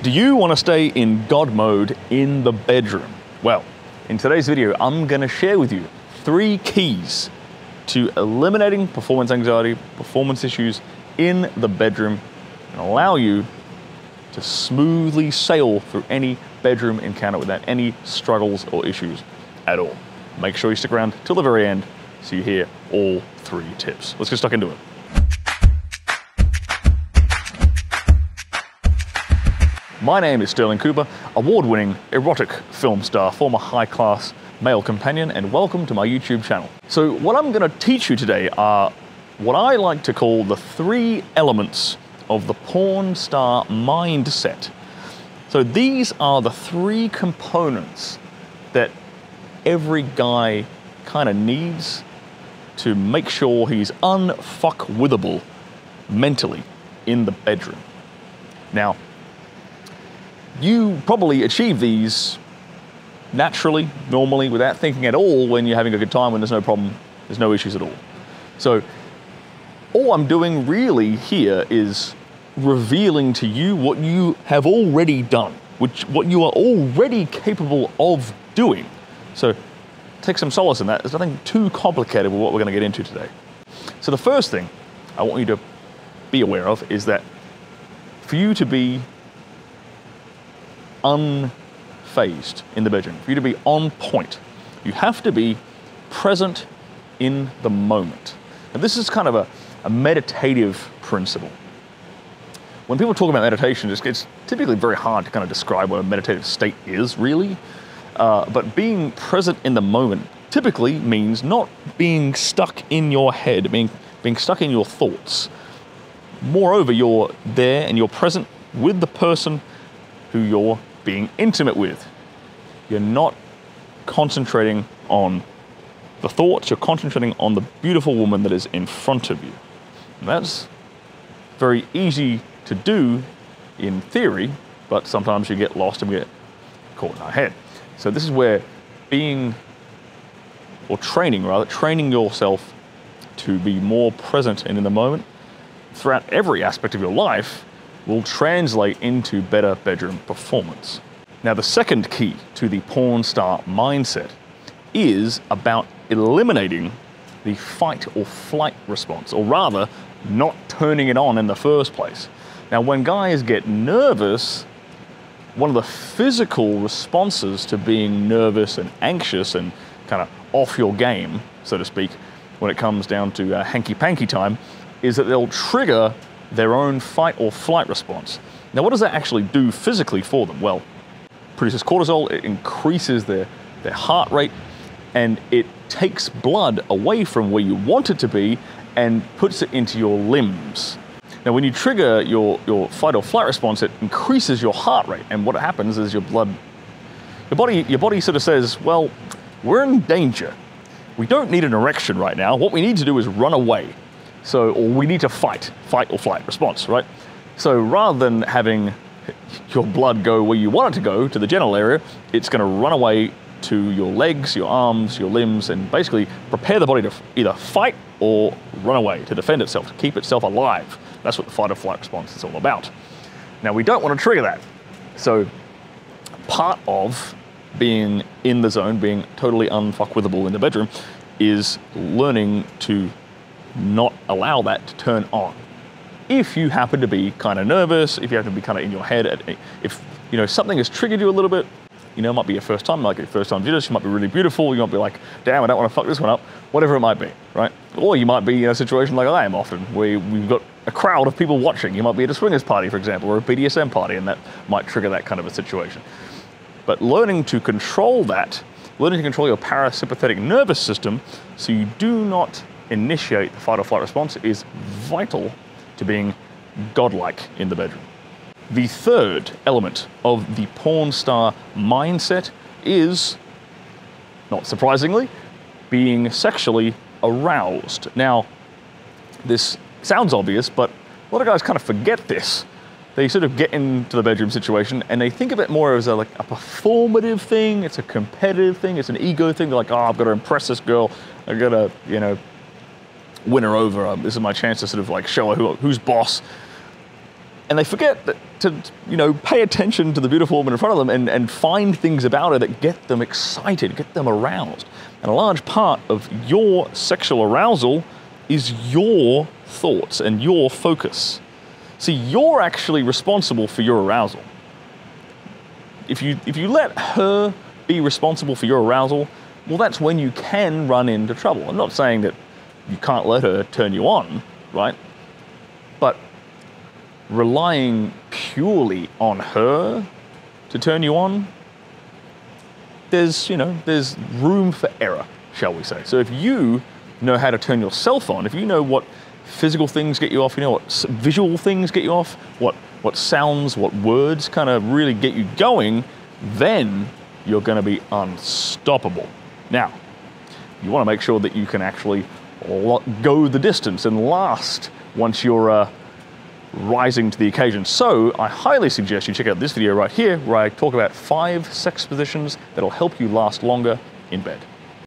Do you want to stay in God mode in the bedroom? Well, in today's video, I'm going to share with you 3 keys to eliminating performance anxiety, performance issues in the bedroom, and allow you to smoothly sail through any bedroom encounter without any struggles or issues at all. Make sure you stick around till the very end so you hear all 3 tips. Let's get stuck into it. My name is Stirling Cooper, award-winning erotic film star, former high-class male companion, and welcome to my YouTube channel. So what I'm going to teach you today are what I like to call the 3 elements of the porn star mindset. So these are the 3 components that every guy kind of needs to make sure he's unfuckwithable mentally in the bedroom. Now, you probably achieve these naturally, normally, without thinking at all when you're having a good time, when there's no problem, there's no issues at all. So all I'm doing really here is revealing to you what you have already done, what you are already capable of doing. So take some solace in that. There's nothing too complicated with what we're going to get into today. So the first thing I want you to be aware of is that for you to be unfazed in the bedroom, for you to be on point, you have to be present in the moment. And this is kind of a meditative principle. When people talk about meditation, it's typically very hard to kind of describe what a meditative state is, really. But being present in the moment typically means not being stuck in your head, being stuck in your thoughts. Moreover, you're there and you're present with the person who you're being intimate with. You're not concentrating on the thoughts, you're concentrating on the beautiful woman that is in front of you. And that's very easy to do in theory, but sometimes you get lost and we get caught in our head. So this is where training yourself to be more present and in the moment throughout every aspect of your life will translate into better bedroom performance. Now, the second key to the porn star mindset is about eliminating the fight or flight response, or rather, not turning it on in the first place. Now, when guys get nervous, one of the physical responses to being nervous and anxious and kind of off your game, so to speak, when it comes down to hanky-panky time, is that they'll trigger their own fight or flight response. Now, what does that actually do physically for them? Well, it produces cortisol, it increases their heart rate, and it takes blood away from where you want it to be and puts it into your limbs. Now, when you trigger your fight or flight response, it increases your heart rate, and what happens is your body sort of says, well, we're in danger. We don't need an erection right now. What we need to do is run away. Or we need to fight or flight response, right? So rather than having your blood go where you want it to go, to the genital area, it's going to run away to your legs, your arms, your limbs, and basically prepare the body to either fight or run away, to defend itself, to keep itself alive. That's what the fight or flight response is all about. Now, we don't want to trigger that. So part of being in the zone, being totally unfuckwithable in the bedroom, is learning to not allow that to turn on. If you happen to be kind of nervous, if you happen to be kind of in your head, if something has triggered you a little bit, it might be your first time, like your first time do this, you might be really beautiful, you might be like, damn, I don't want to fuck this one up, whatever it might be, right? Or you might be in a situation like I am often, where we've got a crowd of people watching. You might be at a swingers party, for example, or a BDSM party, and that might trigger that kind of a situation. But learning to control that, learning to control your parasympathetic nervous system so you do not initiate the fight or flight response is vital to being godlike in the bedroom. The third element of the porn star mindset is, not surprisingly, being sexually aroused. Now, this sounds obvious, but a lot of guys kind of forget this. They sort of get into the bedroom situation and they think of it more as a performative thing, it's a competitive thing, it's an ego thing. They're like, oh, I've got to impress this girl, I've got to, win her over. This is my chance to sort of show her who's boss. And they forget that to, you know, pay attention to the beautiful woman in front of them and find things about her that get them excited, get them aroused. And a large part of your sexual arousal is your thoughts and your focus. See, you're actually responsible for your arousal. If you let her be responsible for your arousal, well, that's when you can run into trouble. I'm not saying that you can't let her turn you on, right? But relying purely on her to turn you on, there's room for error, shall we say. So if you know how to turn yourself on, if you know what physical things get you off, you know what visual things get you off, what sounds, what words kind of really get you going, then you're going to be unstoppable. Now, you want to make sure that you can actually go the distance and last once you're rising to the occasion. So I highly suggest you check out this video right here where I talk about 5 sex positions that'll help you last longer in bed.